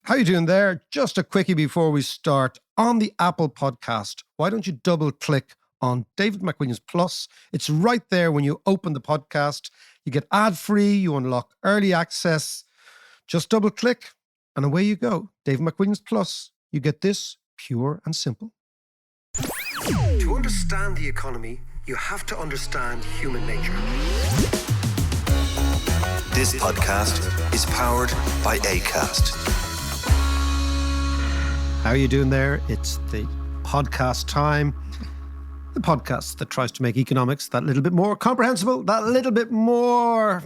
How you doing there? Just a quickie before we start. On the Apple podcast, why don't you double click on David McWilliams Plus? It's right there when you open the podcast. You get ad-free, you unlock early access. Just double click and away you go. David McWilliams Plus. You get this pure and simple. To understand the economy, you have to understand human nature. This podcast is powered by Acast. How are you doing there? It's the podcast time. The podcast that tries to make economics that little bit more comprehensible, that little bit more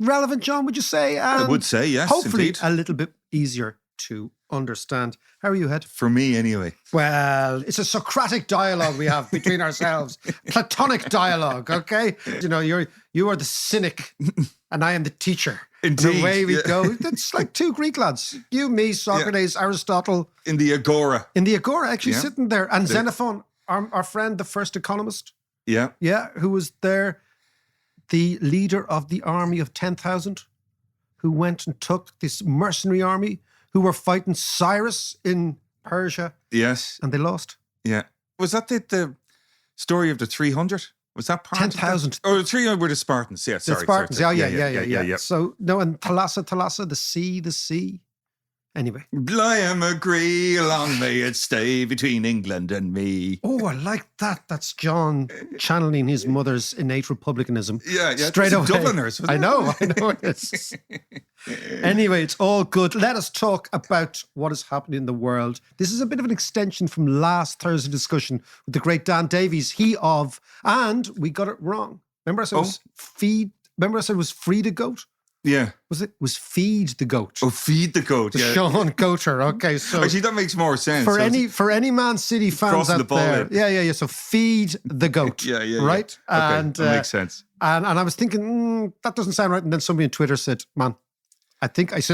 relevant, John, would you say? And I would say, yes, hopefully indeed. a little bit easier to understand. How are you, Ed? For me, anyway. Well, it's a Socratic dialogue we have between ourselves. Platonic dialogue, okay? You know, you are the cynic and I am the teacher. Indeed. And away we go. It's like two Greek lads. You, me, Socrates, Aristotle. In the Agora. In the Agora, actually sitting there. And The- Xenophon, our friend, the first economist. Yeah. Yeah, who was there, the leader of the army of 10,000, who went and took this mercenary army who were fighting Cyrus in Persia, Yes. and they lost. Yeah. Was that the story of the 300? Was that part 10,000. of that? Oh, the 300 were the Spartans. Yeah, The sorry. Spartans, sorry. yeah. So, no, and Thalassa, the sea. Anyway. I am agree, long may it stay between England and me. Oh, I like that. That's John channeling his mother's innate republicanism. Yeah. Straight away. Dubliners. wasn't I it? know it is. Anyway, it's all good. Let us talk about what is happening in the world. This is a bit of an extension from last Thursday's discussion with the great Dan Davies. And we got it wrong. Remember I said it was free the goat? Yeah. Was feed the goat? Oh, feed the goat. Yeah. Sean Goater. Okay, so Actually, that makes more sense. for So any Man City fans crossing out the ball there, there. yeah. So feed the goat. Yeah. Right. Okay, And that makes sense. And I was thinking that doesn't sound right. And then somebody on Twitter said, "Man, I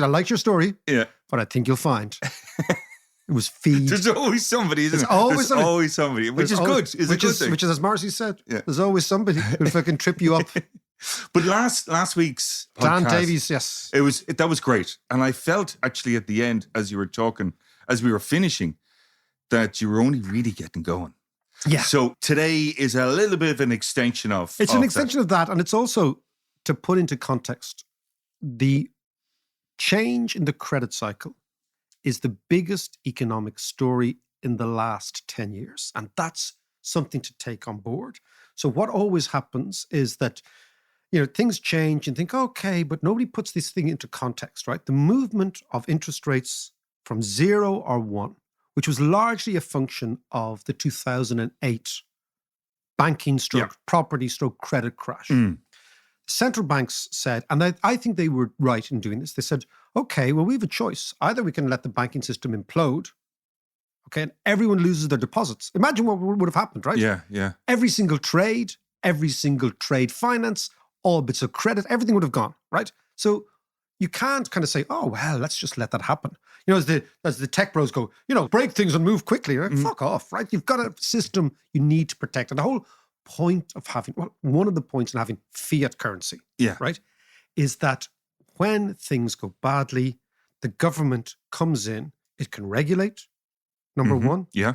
like your story, Yeah. but I think you'll find it was feed." There's always somebody, isn't There's there? always There's somebody. always somebody, which There's is always- good. Is a which good is thing. which is as Marcy said. Yeah. There's always somebody who'll fucking trip you up. But last week's Dan podcast, Davies, yes. that was great, and I felt actually at the end as you were talking, as we were finishing, that you were only really getting going. Yeah. So today is a little bit of an extension of. It's an extension of that, and it's also to put into context the change in the credit cycle is the biggest economic story in the last 10 years, and that's something to take on board. So what always happens is that things change and think, okay, but nobody puts this thing into context, right? The movement of interest rates from 0 or 1, which was largely a function of the 2008 banking property credit crash. Central banks said, and I think they were right in doing this, they said, okay, well, we have a choice. Either we can let the banking system implode, okay, and everyone loses their deposits. Imagine what would have happened, right? Yeah. Every single trade finance, all bits of credit, everything would have gone, right? So you can't kind of say, oh, well, let's just let that happen. As the tech bros go, break things and move quickly. Right? Fuck off, right? You've got a system you need to protect. And the whole point of one of the points in having fiat currency, right, is that when things go badly, the government comes in, it can regulate, number one. Yeah.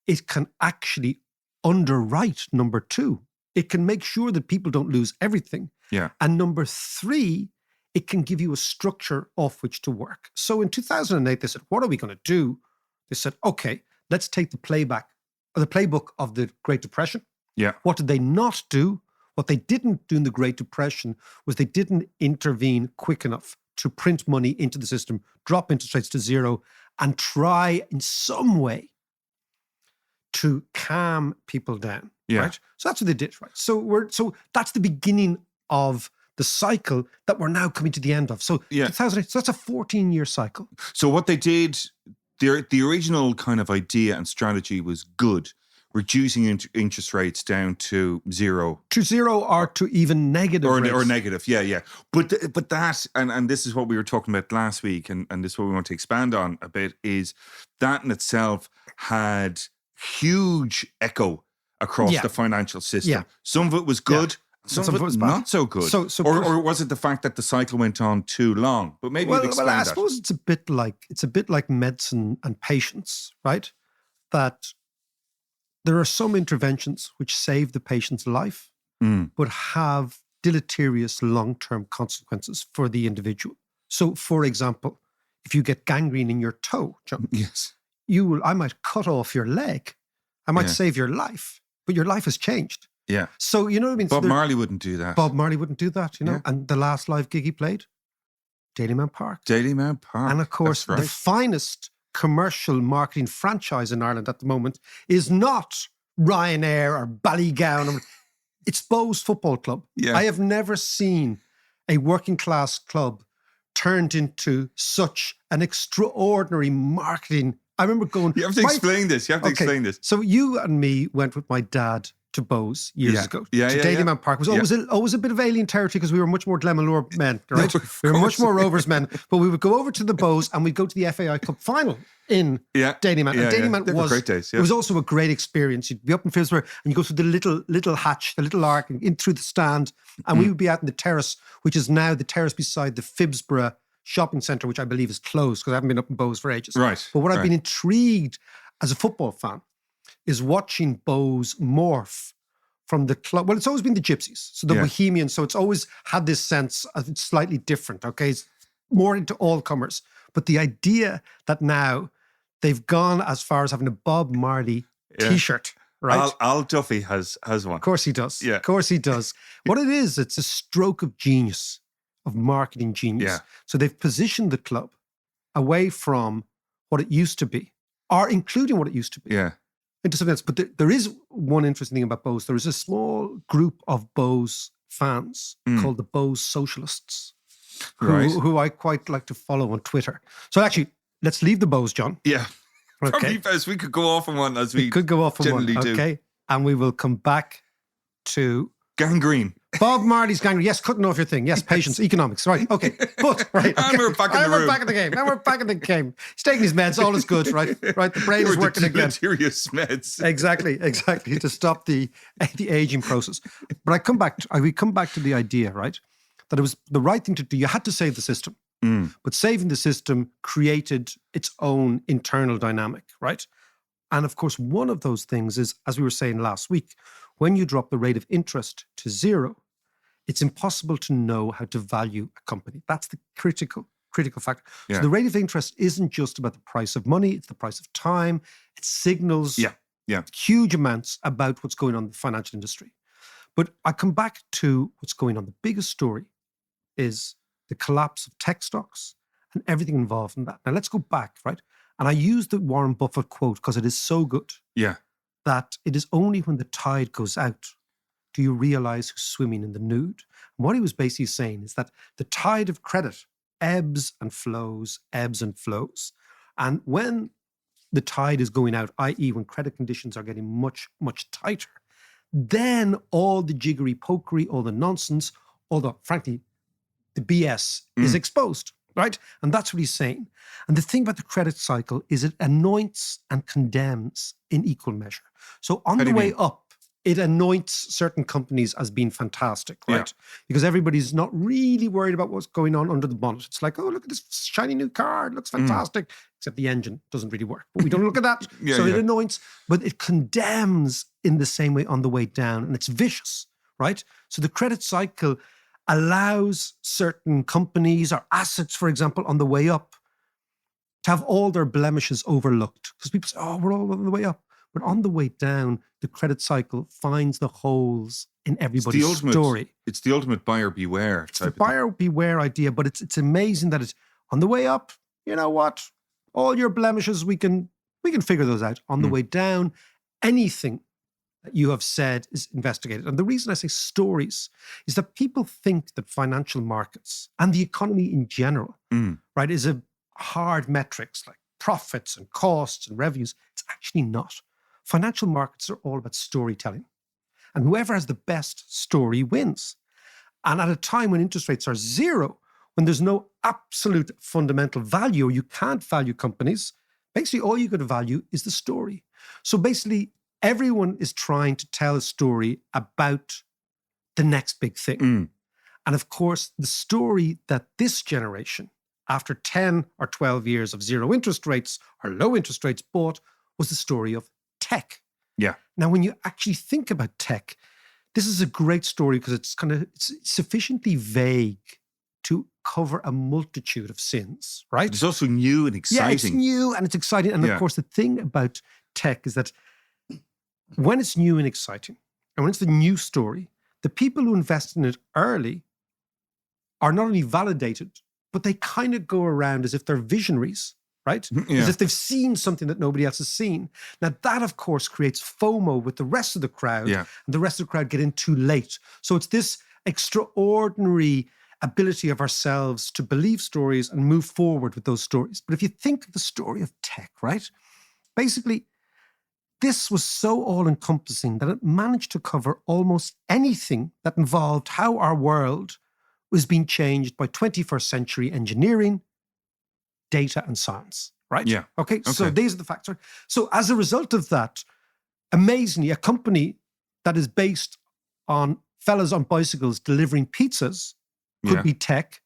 It can actually underwrite, number two. It can make sure that people don't lose everything. Yeah. And number three, it can give you a structure off which to work. So in 2008, they said, what are we going to do? They said, okay, let's take the playbook of the Great Depression. Yeah. What did they not do? What they didn't do in the Great Depression was they didn't intervene quick enough to print money into the system, drop interest rates to 0, and try in some way to calm people down. Yeah. Right? So that's what they did, right? So that's the beginning of the cycle that we're now coming to the end of. So 2008, so that's a 14-year cycle. So what they did, the original kind of idea and strategy was good, reducing interest rates down to 0. To 0 or to even negative rates. Or negative, yeah. But that, and this is what we were talking about last week, and this is what we want to expand on a bit, is that in itself had huge echo across the financial system. Yeah. Some of it was good, Some and of it was bad. not so good. So or was it the fact that the cycle went on too long? But maybe you'd explain I that. suppose it's a bit like medicine and patience, right? That there are some interventions which save the patient's life, but have deleterious long-term consequences for the individual. So, for example, if you get gangrene in your toe, John, Yes. I might cut off your leg. I might save your life, but your life has changed. Yeah. So, you know what I mean? Bob Marley wouldn't do that. Bob Marley wouldn't do that, you know? Yeah. And the last live gig he played, Dalymount Park. Dalymount Park. And of course, That's right. the finest commercial marketing franchise in Ireland at the moment is not Ryanair or Ballygown. It's Bows Football Club. Yeah. I have never seen a working class club turned into such an extraordinary marketing. I remember going. You have to explain this. You have to explain this. So you and me went with my dad to Bows years ago. To Dalymount Park. It was always a bit of alien territory because we were much more Glenmalure men, right? We were much more Rovers men. But we would go over to the Bows and we'd go to the FAI Cup final in Dalymount. And Dalymount was great days. It was also a great experience. You'd be up in Philsborough and you go through the little hatch, the little arc, and in through the stand. And we would be out in the terrace, which is now the terrace beside the Phibsborough shopping centre, which I believe is closed because I haven't been up in Bows for ages. Right. But what I've been intrigued as a football fan is watching Bows morph from the club. Well, it's always been the Gypsies, so the Bohemians. So it's always had this sense of it's slightly different, okay? It's more into all comers. But the idea that now they've gone as far as having a Bob Marley T-shirt, right? Al Duffy has one. Of course he does. Yeah. Of course he does. What it is, it's a stroke of genius, of marketing genius. Yeah. So they've positioned the club away from what it used to be, or including what it used to be. Yeah. Into something else. But there is one interesting thing about Bows. There is a small group of Bows fans called the Bows Socialists, who I quite like to follow on Twitter. So actually, let's leave the Bows, John. Yeah. Okay. Probably best. We could go off on one as we could go off on generally one. do. Okay. And we will come back to gangrene. Bob Marley's gangrene. Yes, cutting off your thing. Yes, patience, economics. Right. Okay. But right. Okay. And we're back in the room. We're back in the game. Now we're back in the game. He's taking his meds. All is good. Right. Right. The brain is working again. Serious meds. Exactly. To stop the aging process. But we come back to the idea, right, that it was the right thing to do. You had to save the system, but saving the system created its own internal dynamic, right? And of course, one of those things is, as we were saying last week, when you drop the rate of interest to zero, it's impossible to know how to value a company. That's the critical factor. So the rate of interest isn't just about the price of money, it's the price of time. It signals huge amounts about what's going on in the financial industry. But I come back to what's going on. The biggest story is the collapse of tech stocks and everything involved in that. Now let's go back, right? And I use the Warren Buffett quote because it is so good. Yeah. That it is only when the tide goes out do you realize who's swimming in the nude. And what he was basically saying is that the tide of credit ebbs and flows. And when the tide is going out, i.e. when credit conditions are getting much, much tighter, then all the jiggery pokery, all the nonsense, frankly, the BS is exposed, right? And that's what he's saying. And the thing about the credit cycle is it anoints and condemns in equal measure. So on the way up, it anoints certain companies as being fantastic, right? Because everybody's not really worried about what's going on under the bonnet. It's like, oh, look at this shiny new car. It looks fantastic. Except the engine doesn't really work. But we don't look at that. It anoints, but it condemns in the same way on the way down. And it's vicious, right? So the credit cycle allows certain companies or assets, for example, on the way up to have all their blemishes overlooked. Because people say, oh, we're all on the way up. But on the way down, the credit cycle finds the holes in everybody's story. It's the ultimate buyer beware. It's the buyer beware idea, but it's amazing that it's on the way up. You know what? All your blemishes, we can figure those out. On the way down, anything that you have said is investigated. And the reason I say stories is that people think that financial markets and the economy in general, right, is a hard metrics like profits and costs and revenues. It's actually not. Financial markets are all about storytelling. And whoever has the best story wins. And at a time when interest rates are zero, when there's no absolute fundamental value, or you can't value companies, basically all you got to value is the story. So basically, everyone is trying to tell a story about the next big thing. Mm. And of course, the story that this generation, after 10 or 12 years of zero interest rates or low interest rates, bought was the story of tech. Yeah. Now, when you actually think about tech, this is a great story because it's sufficiently vague to cover a multitude of sins, right? It's also new and exciting. Yeah, it's new and it's exciting. And of course, the thing about tech is that when it's new and exciting, and when it's the new story, the people who invest in it early are not only validated, but they kind of go around as if they're visionaries, right? Yeah. As if they've seen something that nobody else has seen. Now, that, of course, creates FOMO with the rest of the crowd, and the rest of the crowd get in too late. So it's this extraordinary ability of ourselves to believe stories and move forward with those stories. But if you think of the story of tech, right? Basically, this was so all-encompassing that it managed to cover almost anything that involved how our world was being changed by 21st century engineering, data, and science, right? Yeah. Okay, so these are the facts. So as a result of that, amazingly, a company that is based on fellas on bicycles delivering pizzas could be tech.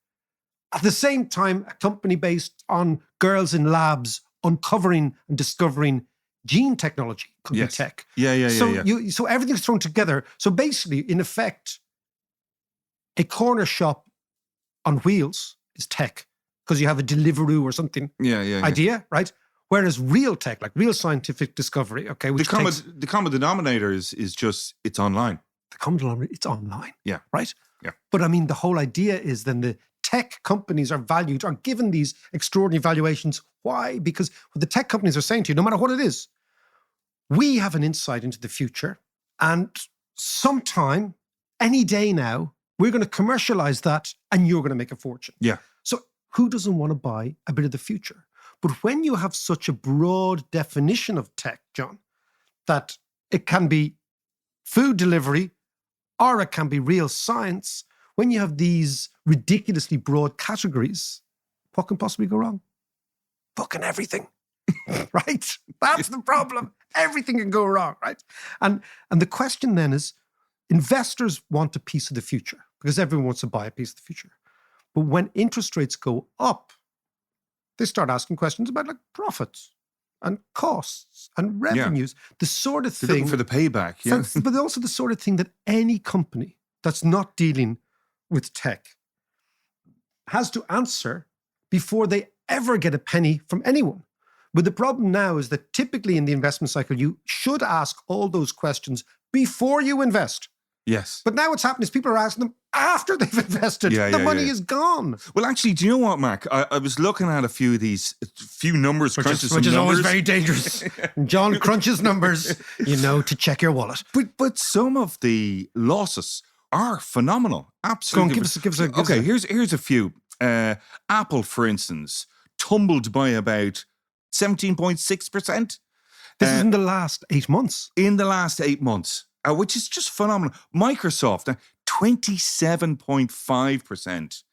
At the same time, a company based on girls in labs uncovering and discovering gene technology could be tech. So everything's thrown together. So basically, in effect, a corner shop on wheels is tech because you have a Deliveroo or something idea, right? Whereas real tech, like real scientific discovery, which the common denominator is just it's online. The common denominator, it's online. Yeah. Right? Yeah. But I mean, the whole idea is then the tech companies are given these extraordinary valuations. Why? Because what the tech companies are saying to you, no matter what it is, we have an insight into the future, and sometime, any day now, we're going to commercialize that and you're going to make a fortune. Yeah. So who doesn't want to buy a bit of the future? But when you have such a broad definition of tech, John, that it can be food delivery or it can be real science, when you have these ridiculously broad categories, what can possibly go wrong? Fucking everything. Right? That's the problem. Everything can go wrong, right? And the question then is, investors want a piece of the future because everyone wants to buy a piece of the future. But when interest rates go up, they start asking questions about like profits and costs and revenues, the sort of They're thing. looking for the payback, yeah. But also the sort of thing that any company that's not dealing with tech has to answer before they ever get a penny from anyone. But the problem now is that typically in the investment cycle, you should ask all those questions before you invest. Yes. But now what's happened is people are asking them after they've invested. The money is gone. Well, actually, do you know what, Mark? I was looking at a few numbers, which is always very dangerous. John crunches numbers, to check your wallet. But some of the losses are phenomenal. Absolutely. Go on, give us a Okay, here's a few. Apple, for instance, tumbled by about 17.6%. This is in the last 8 months. In the last 8 months. Which is just phenomenal. Microsoft, 27.5%.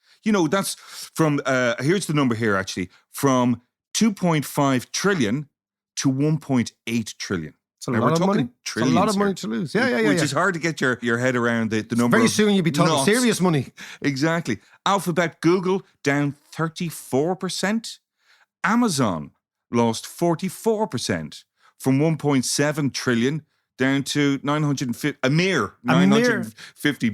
That's from, here's the number here actually, from 2.5 trillion to 1.8 trillion. It's a lot of money. It's a lot of money to lose. Which is hard to get your head around the number. Very soon you'll be talking serious money. Exactly. Alphabet, Google, down 34%. Amazon lost 44% from 1.7 trillion down to 950 billion.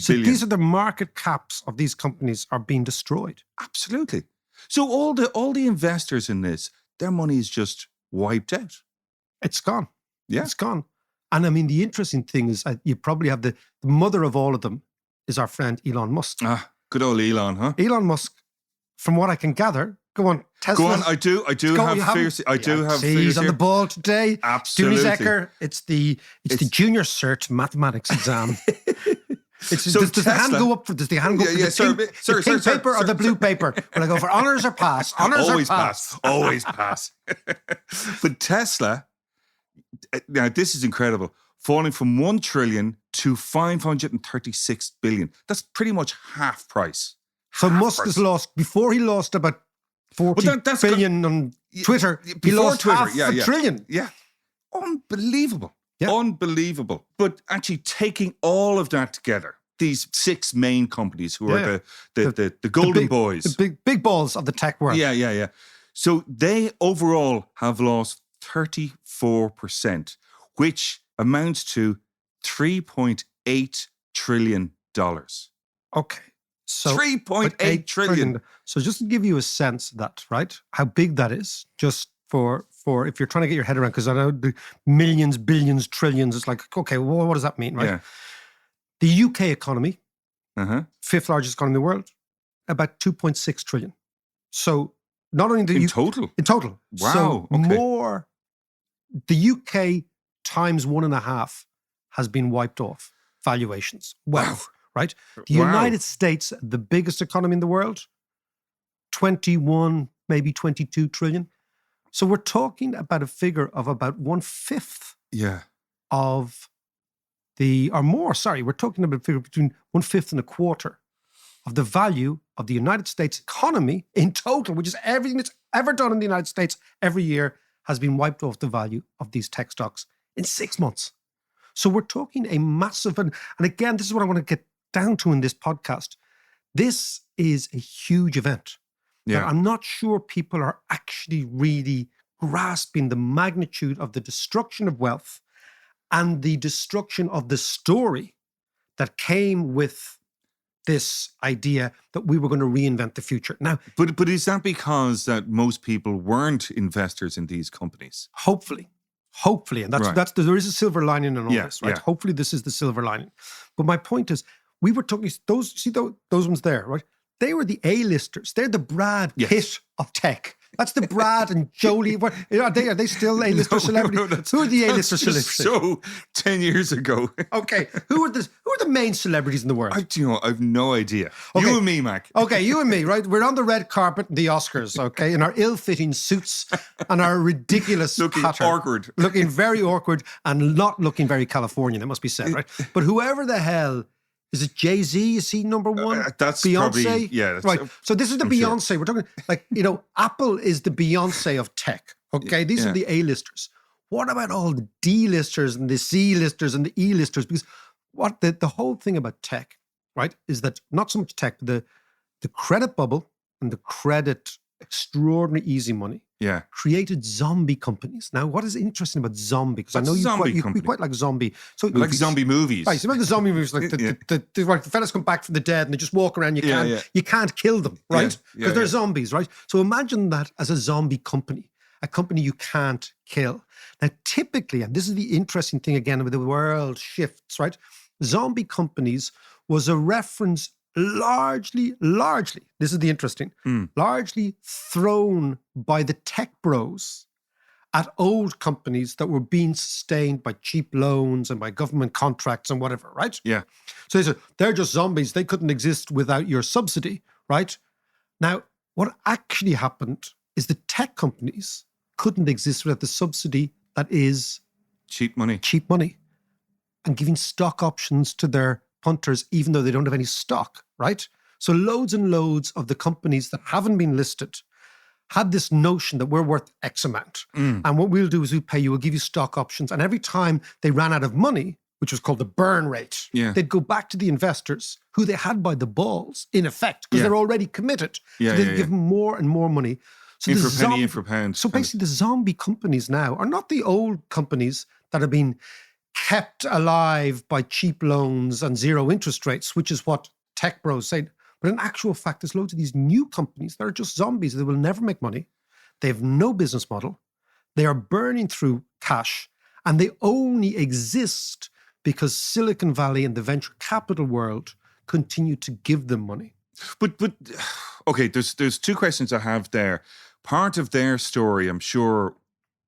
So these are the market caps of these companies are being destroyed. Absolutely. So all the investors in this, their money is just wiped out. It's gone. Yeah. It's gone. And I mean, the interesting thing is you probably have the mother of all of them is our friend Elon Musk. Ah, good old Elon, huh? Elon Musk, from what I can gather, go on, Tesla. Go on, I do have fears. He's on the ball today. Absolutely. Dunizecker, it's the junior cert mathematics exam. Does the hand go up for the pink paper or the blue paper? When I go for honors or pass? Honors always or pass? Always pass. But Tesla, now this is incredible, falling from 1 trillion to 536 billion. That's pretty much half price. So Musk has lost, before he lost about 40 billion on Twitter, he lost half a trillion. Yeah. Unbelievable. Yeah. Unbelievable. But actually taking all of that together, these 6 main companies who Yeah. are the golden boys. The big balls of the tech world. Yeah. So they overall have lost 34%, which amounts to $3.8 trillion. Okay. So 3.8 trillion. So just to give you a sense of that, right? How big that is, just for if you're trying to get your head around, because I know the millions, billions, trillions, it's like, okay, well, what does that mean, right? Yeah. The UK economy, Uh-huh. 5th largest economy in the world, about 2.6 trillion. So not only the In UK, total? in total. Wow, So okay. more, the UK times 1.5 has been wiped off valuations. Wealth, right? The Wow. United States, the biggest economy in the world, 21, maybe 22 trillion. So we're talking about a figure of about 1/5 Yeah. of we're talking about a figure between 1/5 and a quarter of the value of the United States economy in total, which is everything that's ever done in the United States every year, has been wiped off the value of these tech stocks in 6 months. So we're talking a massive, and again, this is what I want to get down to in this podcast. This is a huge event that Yeah. I'm not sure people are actually really grasping the magnitude of the destruction of wealth and the destruction of the story that came with this idea that we were going to reinvent the future. Now, But is that because that most people weren't investors in these companies? hopefully, and Right. that's there is a silver lining in all Yeah, this, right? yeah. Hopefully, this is the silver lining. But my point is, we were talking those ones there, right? They were the A-listers. They're the Brad Yes. Pitt of tech. That's the Brad and Jolie. What are they still A-lister celebrities? Who are the A-lister That's just celebrities? so 10 years ago. Okay, who are the main celebrities in the world? I've no idea. Okay. You and me, Mac. Okay, you and me, right? We're on the red carpet at the Oscars, okay, in our ill-fitting suits and our ridiculous Looking patter. awkward. Looking very awkward and not looking very Californian, it must be said, right? But whoever the hell, is it Jay-Z? Is he number one? That's Beyonce? probably, yeah. That's, Right. So this is the I'm sure. Beyonce. We're talking like, Apple is the Beyonce of tech, okay? These Yeah. are the A-listers. What about all the D-listers and the C-listers and the E-listers? Because what the whole thing about tech, right, is that not so much tech, the credit bubble and the credit extraordinary easy money Yeah. created zombie companies. Now, what is interesting about zombie? Because I What's know a zombie you company? quite like zombie. So I like zombie movies. Right, so remember the zombie movies, like the fellas come back from the dead and they just walk around. You can't kill them, right? Because they're zombies, right? So imagine that as a zombie company, a company you can't kill. Now, typically, and this is the interesting thing again, with the world shifts, right? Zombie companies was a reference largely, this is the interesting, largely thrown by the tech bros at old companies that were being sustained by cheap loans and by government contracts and whatever, right? Yeah. So they said, they're just zombies. They couldn't exist without your subsidy, right? Now, what actually happened is the tech companies couldn't exist without the subsidy that is Cheap money. cheap money and giving stock options to their punters, even though they don't have any stock, right? So loads and loads of the companies that haven't been listed had this notion that we're worth X amount. And what we'll do is we'll give you stock options. And every time they ran out of money, which was called the burn rate, they'd go back to the investors who they had by the balls, in effect, because they're already committed. So they'd give them more and more money. So In the for penny, in for pound. So basically the zombie companies now are not the old companies that have been kept alive by cheap loans and zero interest rates, which is what tech bros say. But in actual fact, there's loads of these new companies that are just zombies. They will never make money. They have no business model. They are burning through cash, and they only exist because Silicon Valley and the venture capital world continue to give them money. But okay, there's 2 questions I have there. Part of their story, I'm sure,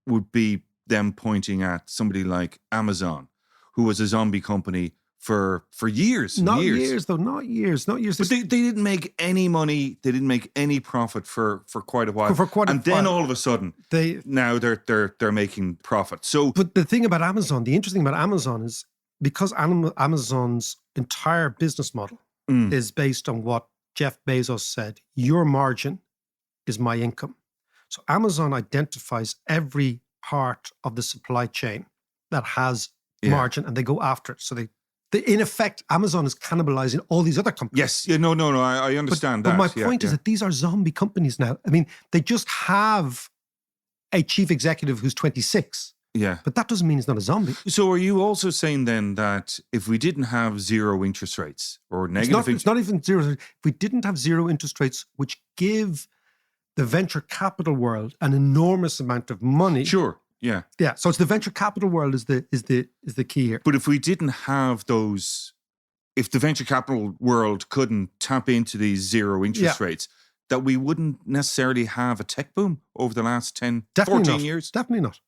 would be them pointing at somebody like Amazon, who was a zombie company for years. Not years. years, though. Not years. But they didn't make any money. They didn't make any profit for quite a while. And then all of a sudden, now they're making profit. So, but the thing about Amazon, the interesting thing about Amazon is because Amazon's entire business model is based on what Jeff Bezos said: your margin is my income. So Amazon identifies every part of the supply chain that has margin, and they go after it. So they In effect, Amazon is cannibalizing all these other companies. Yes. Yeah. No. I understand But that. my point is yeah. that these are zombie companies now. I mean, they just have a chief executive who's 26, Yeah. but that doesn't mean he's not a zombie. So are you also saying then that if we didn't have zero interest rates or negative It's not even zero. If we didn't have zero interest rates, which give the venture capital world an enormous amount of money. Sure. Yeah. Yeah. So it's the venture capital world is the key here. But if we didn't have those, if the venture capital world couldn't tap into these zero interest rates, that we wouldn't necessarily have a tech boom over the last 10, Definitely 14 not. years. Definitely not.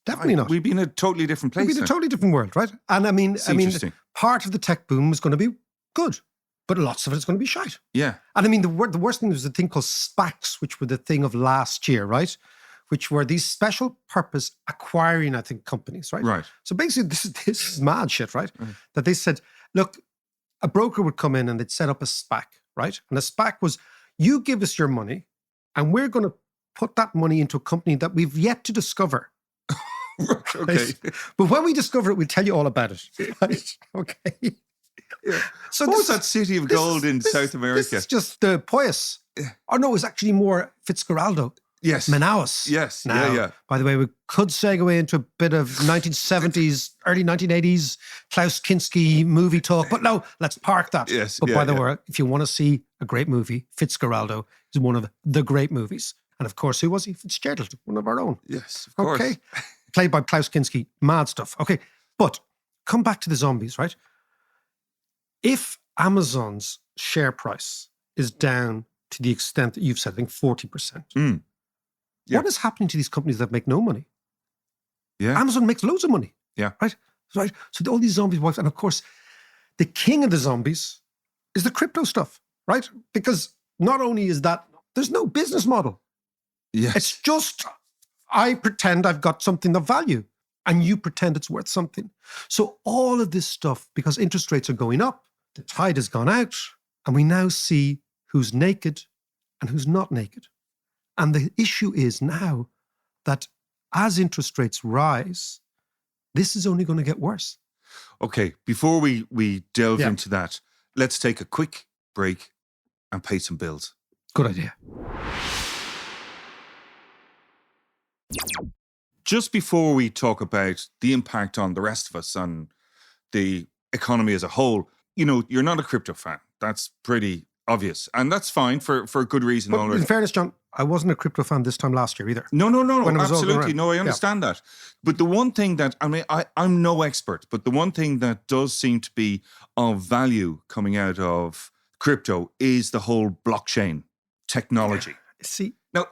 Definitely not. We'd be in a totally different place. We'd be in a totally different world, right? And I mean, interesting. part of the tech boom is going to be good, but lots of it is going to be shite. Yeah. And I mean, the worst thing was a thing called SPACs, which were the thing of last year, right? Which were these special purpose acquiring, I think, companies, right? Right. So basically, this is mad shit, right? That they said, look, a broker would come in and they'd set up a SPAC, right? And a SPAC was, you give us your money and we're going to put that money into a company that we've yet to discover. Okay. Right? But when we discover it, we'll tell you all about it. Right? Okay. Yeah. So What was that city of gold in South America? This is just the Poyas. Oh no, it's actually more Fitzgeraldo. Yes. Manaus. Yes. Now, Yeah. by the way, we could segue into a bit of 1970s, early 1980s Klaus Kinski movie talk, but no, let's park that. Yes. But by the way, if you want to see a great movie, Fitzgeraldo is one of the great movies. And of course, who was he? Fitzgerald, one of our own. Yes, of course. Okay. Played by Klaus Kinski. Mad stuff. Okay. But come back to the zombies, right? If Amazon's share price is down to the extent that you've said, I think 40%, Yeah. what is happening to these companies that make no money? Yeah. Amazon makes loads of money. Yeah. Right? Right. So all these zombies wives, and of course, the king of the zombies is the crypto stuff, right? Because not only is that, there's no business model. Yes. It's just, I pretend I've got something of value and you pretend it's worth something. So all of this stuff, because interest rates are going up, the tide has gone out, and we now see who's naked and who's not naked. And the issue is now that as interest rates rise, this is only going to get worse. Okay, before we delve into that, let's take a quick break and pay some bills. Good idea. Just before we talk about the impact on the rest of us, on the economy as a whole, you know, you're not a crypto fan. That's pretty obvious. And that's fine for a good reason But already. in fairness, John, I wasn't a crypto fan this time last year either. No, When it was all going absolutely. around. No, I understand that. But the one thing that, I mean, I'm no expert, but the one thing that does seem to be of value coming out of crypto is the whole blockchain technology. See, Now,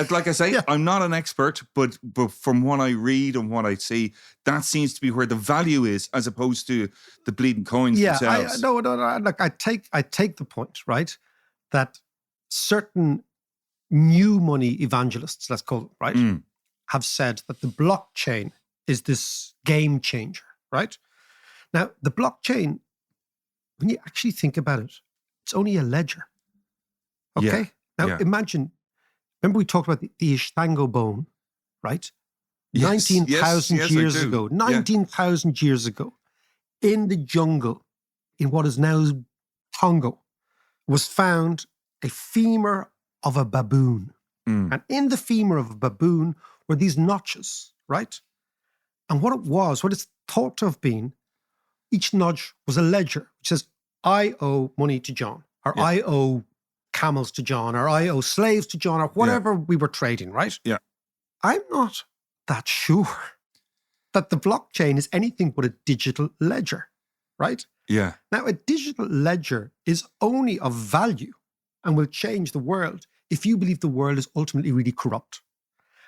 like I say, I'm not an expert, but from what I read and what I see, that seems to be where the value is, as opposed to the bleeding coins themselves. No. Look, I take the point, right? That certain new money evangelists, let's call it, right, have said that the blockchain is this game changer, right? Now, the blockchain, when you actually think about it, it's only a ledger. Okay? Now, imagine, remember we talked about the Ishtango bone, right? Yes, 19,000 yes, I years do. ago, Yeah. 19,000 years ago, in the jungle, in what is now Congo, was found a femur of a baboon. And in the femur of a baboon were these notches, right? And what it's thought to have been, each notch was a ledger, which says, I owe money to John, or I owe camels to John, or I owe slaves to John, or whatever we were trading, right? Yeah. I'm not that sure that the blockchain is anything but a digital ledger, right? Yeah. Now, a digital ledger is only of value and will change the world if you believe the world is ultimately really corrupt.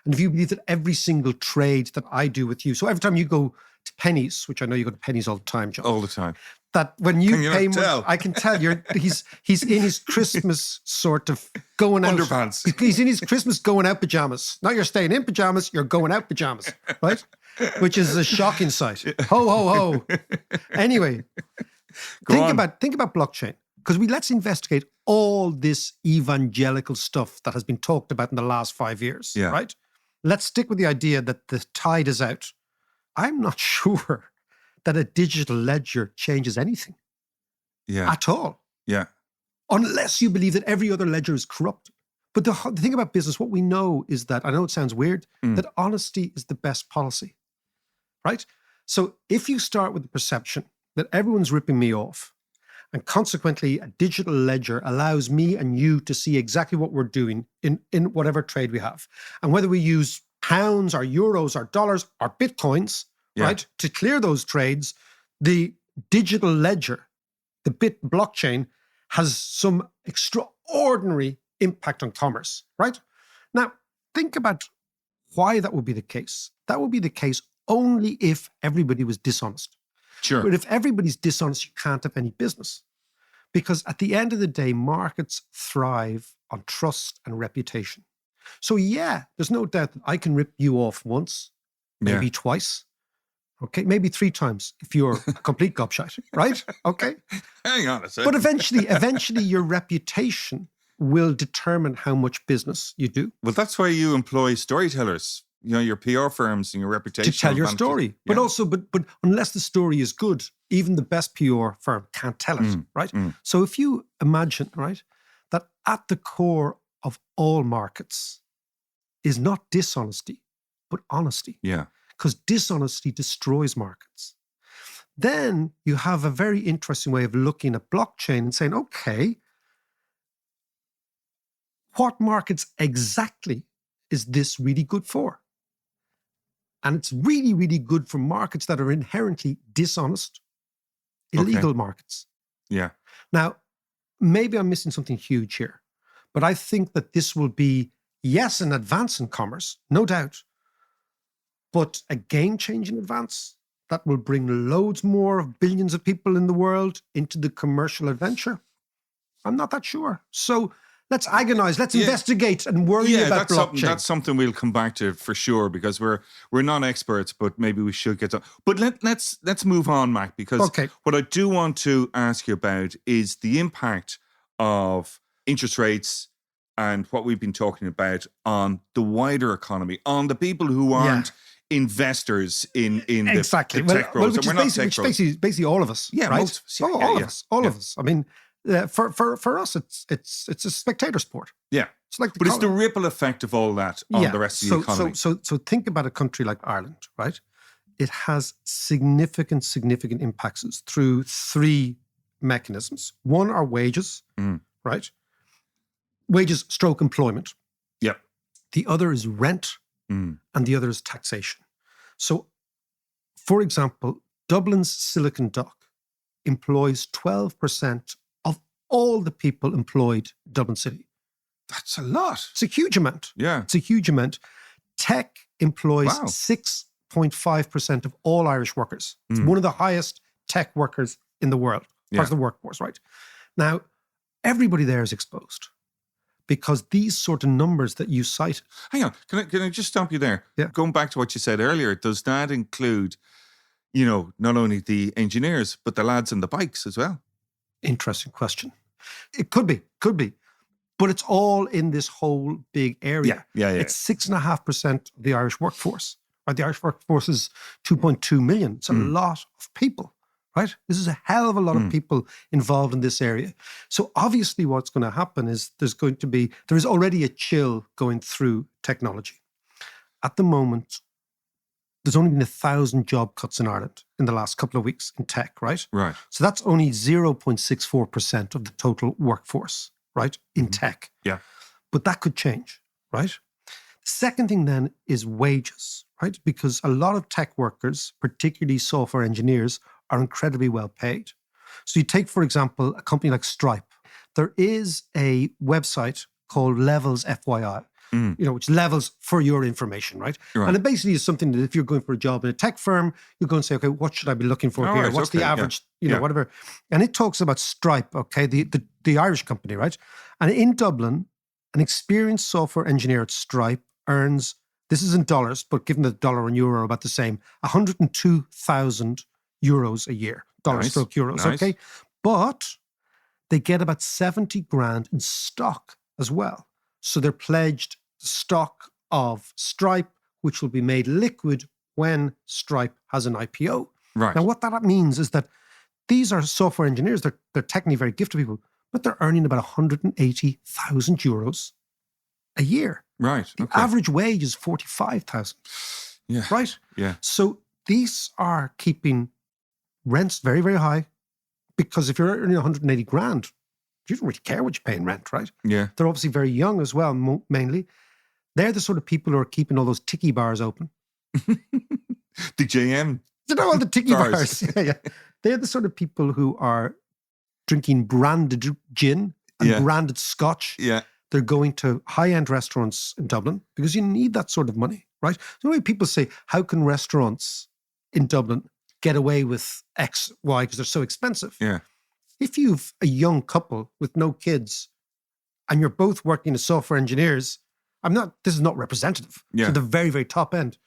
And if you believe that every single trade that I do with you, so every time you go to Pennies, which I know you go to Pennies all the time, John. All the time. That when you Can you pay not money, tell? I can tell he's in his Christmas sort of going out. Underpants. He's in his Christmas going out pajamas. Not you're staying in pajamas, you're going out pajamas, right? Which is a shocking sight. Ho, ho, ho. Anyway, think about blockchain. Because let's investigate all this evangelical stuff that has been talked about in the last 5 years, right? Let's stick with the idea that the tide is out. I'm not sure that a digital ledger changes anything Yeah. at all, Yeah. unless you believe that every other ledger is corrupt. But the thing about business, what we know is that, I know it sounds weird, that honesty is the best policy, right? So if you start with the perception that everyone's ripping me off, and consequently a digital ledger allows me and you to see exactly what we're doing in whatever trade we have, and whether we use pounds or euros or dollars or bitcoins, right, to clear those trades, the digital ledger, the blockchain, has some extraordinary impact on commerce, right? Now, think about why that would be the case. That would be the case only if everybody was dishonest. Sure. But if everybody's dishonest, you can't have any business. Because at the end of the day, markets thrive on trust and reputation. So yeah, there's no doubt that I can rip you off once, maybe twice, okay, maybe 3 times if you're a complete gobshite, right? Okay. Hang on a second. But eventually your reputation will determine how much business you do. Well, that's why you employ storytellers, your PR firms and your reputation. To tell your story. But also, but unless the story is good, even the best PR firm can't tell it, right? So if you imagine, right, that at the core of all markets is not dishonesty, but honesty. Yeah. Because dishonesty destroys markets. Then you have a very interesting way of looking at blockchain and saying, okay, what markets exactly is this really good for? And it's really, really good for markets that are inherently dishonest, illegal markets. Yeah. Now, maybe I'm missing something huge here, but I think that this will be, yes, an advance in commerce, no doubt, but a game-changing advance that will bring loads more of billions of people in the world into the commercial adventure. I'm not that sure. So let's agonize, let's investigate and worry about blockchain. That's something we'll come back to for sure, because we're not experts, but maybe we should get to. But let's move on, Mac, because what I do want to ask you about is the impact of interest rates and what we've been talking about on the wider economy, on the people who aren't investors in the tech growth. Which is basically all of us. Yeah, right? Most of us. All of us. I mean, for us, it's a spectator sport. Yeah, it's it's the ripple effect of all that on the rest of the economy. So think about a country like Ireland, right? It has significant impacts through 3 mechanisms. One are wages, right? Wages / employment. Yep. The other is rent, and the other is taxation. So, for example, Dublin's Silicon Dock employs 12% of all the people employed in Dublin City. That's a lot. It's a huge amount. Yeah. It's a huge amount. Tech employs 6.5% of all Irish workers. It's one of the highest tech workers in the world, part of the workforce, right? Now, everybody there is exposed because these sort of numbers that you cited. Hang on, can I just stop you there? Yeah. Going back to what you said earlier, does that include, not only the engineers, but the lads on the bikes as well? Interesting question. It could be. But it's all in this whole big area. Yeah. It's 6.5% of the Irish workforce. Right? The Irish workforce is 2.2 million. It's a lot of people, right? This is a hell of a lot of people involved in this area. So obviously what's going to happen is there is already a chill going through technology. At the moment, there's only been 1,000 job cuts in Ireland in the last couple of weeks in tech, right? Right. So that's only 0.64% of the total workforce, right, in tech. Yeah. But that could change, right? The second thing then is wages, right? Because a lot of tech workers, particularly software engineers, are incredibly well paid. So you take, for example, a company like Stripe. There is a website called Levels FYI, which levels for your information, right? And it basically is something that if you're going for a job in a tech firm, you go and say, okay, what should I be looking for here? What's the average, whatever. And it talks about Stripe, okay, the Irish company, right? And in Dublin, an experienced software engineer at Stripe earns, this is in dollars, but given the dollar and euro are about the same, 102,000 euros a year, dollars / euros, okay? But they get about 70 grand in stock as well. So they're pledged stock of Stripe, which will be made liquid when Stripe has an IPO. Right. Now, what that means is that these are software engineers. They're technically very gifted people, but they're earning about 180,000 euros a year. Right. The Okay. average wage is 45,000. Yeah. Right? Yeah. So these are keeping rents very, very high, because if you're earning 180 grand, you don't really care what you pay in rent, right? Yeah. They're obviously very young as well, mainly. They're the sort of people who are keeping all those tiki bars open. The JM. You know, all the tiki Bars. bars. Yeah. They're the sort of people who are drinking branded gin and Yeah. branded scotch. Yeah. They're going to high-end restaurants in Dublin because you need that sort of money, right? So when people say, how can restaurants in Dublin get away with X, Y, because they're so expensive? Yeah. If you've a young couple with no kids and you're both working as software engineers, this is not representative. Yeah. So the very, very top end,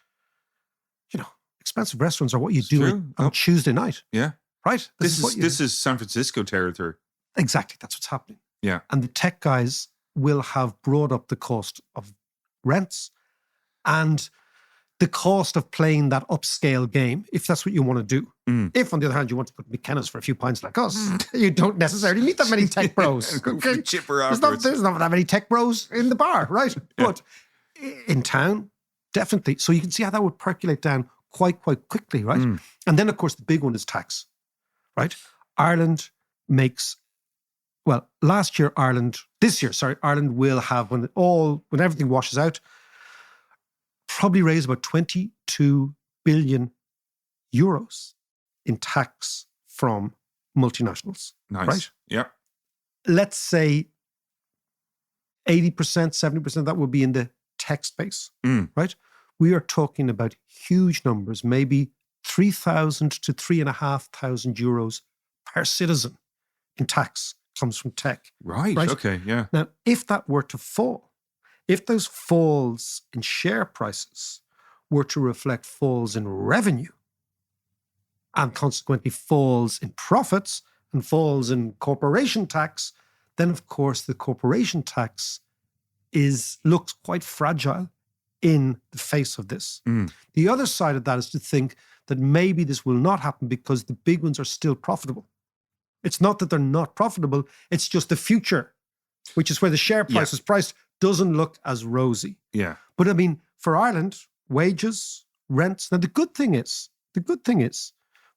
expensive restaurants are what you It's do true. on Oh. This night, Yeah. right? This what you is do. San Francisco territory. Exactly. That's what's happening. Yeah. And the tech guys will have brought up the cost of rents and the cost of playing that upscale game, if that's what you want to do. Mm. If, on the other hand, you want to go to McKenna's for a few pints like us, you don't necessarily meet that many tech bros. Okay? Chipper There's afterwards. not that many tech bros in the bar, right? Yeah. But in town, definitely. So you can see how that would percolate down quite quickly, right? Mm. And then, of course, the big one is tax, right? Ireland this year, Ireland will have, when everything washes out, probably raise about 22 billion euros in tax from multinationals. Nice. Right? Yeah. Let's say 80%, 70% of that will be in the tech space, Mm. right? We are talking about huge numbers, maybe 3,000 to 3,500 euros per citizen in tax comes from tech. Right. Right. Okay. Yeah. Now, if that were to fall, if those falls in share prices were to reflect falls in revenue and consequently falls in profits and falls in corporation tax, then of course the corporation tax looks quite fragile in the face of this. Mm. The other side of that is to think that maybe this will not happen because the big ones are still profitable. It's not that they're not profitable, it's just the future, which is where the share price is priced, doesn't look as rosy. Yeah. But I mean, for Ireland, wages, rents, now the good thing is,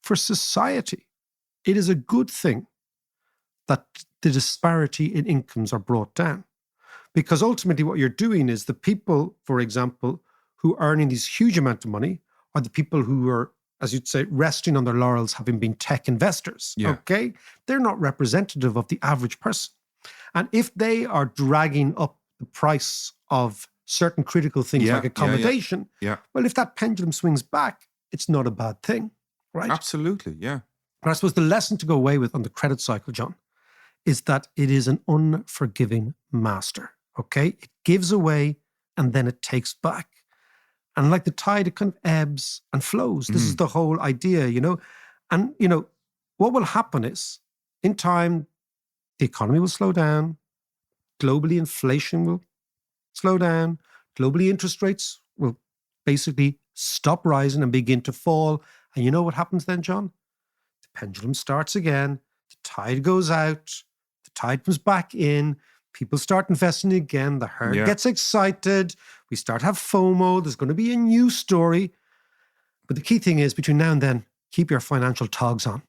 for society, it is a good thing that the disparity in incomes are brought down. Because ultimately what you're doing is the people, for example, who are earning these huge amount of money are the people who are, as you'd say, resting on their laurels, having been tech investors. Yeah. Okay? They're not representative of the average person. And if they are dragging up the price of certain critical things Yeah, like accommodation, Yeah. well, if that pendulum swings back, it's not a bad thing, right? Absolutely. Yeah. But I suppose the lesson to go away with on the credit cycle, John, is that it is an unforgiving master, okay? It gives away and then it takes back. And like the tide, it kind of ebbs and flows. This is the whole idea, And, what will happen is, in time, the economy will slow down. Globally, inflation will slow down. Globally, interest rates will basically stop rising and begin to fall. And you know what happens then, John? The pendulum starts again. The tide goes out. The tide comes back in. People start investing again. The herd gets excited. We start to have FOMO. There's going to be a new story. But the key thing is, between now and then, keep your financial togs on.